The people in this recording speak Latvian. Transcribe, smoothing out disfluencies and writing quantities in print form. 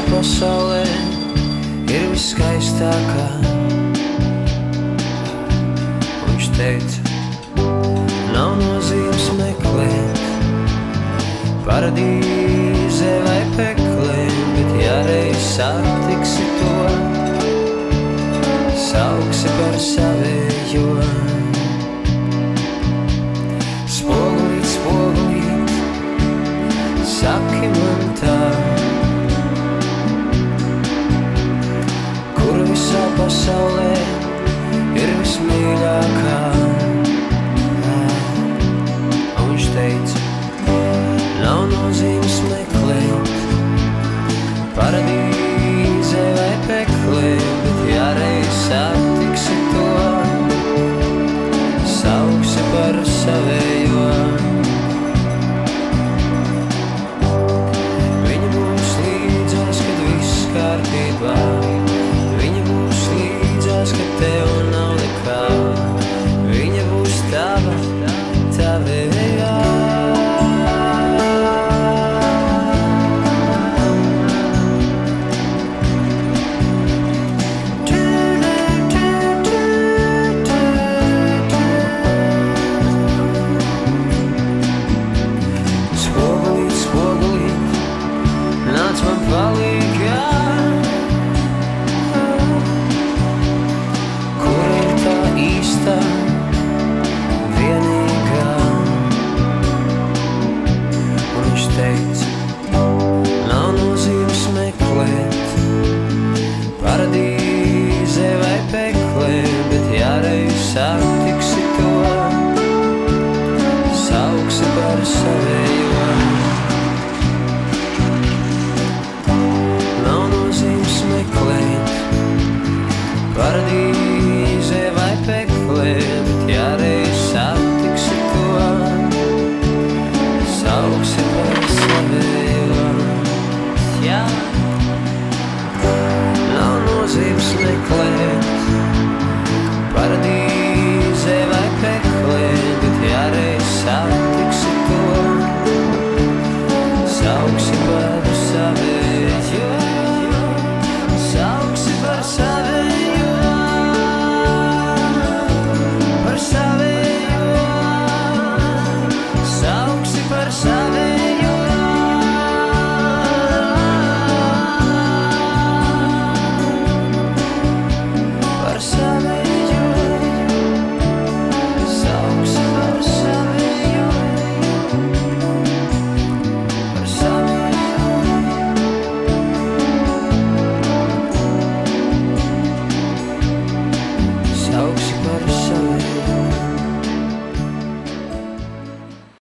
pasaulē ir viskaistākā. Viņš teica, nav nozīmes meklēt paradīzē vai peklē, bet ja reiz satiksi to, sauksi par savējo. Spogulīt, spogulīt, saki man tā, kur visā pasaulē ir vismīļākā. Un viņš teica, nav nozīmes meklēt paradīzē vai peklē, bet ja reiz satiksi to, sauksi par savējo. Viņa būs līdzās, kad viss kārtībā, viņa būs līdzās, kad tev nav nekā, viņa būs tava, tavējā. Palīgā, kur ir tā īstā, vienīgā. Un viņš teica, nav nozīmes meklēt paradīzē vai peklē, bet ja reiz satiksi to, sauksi par savējo.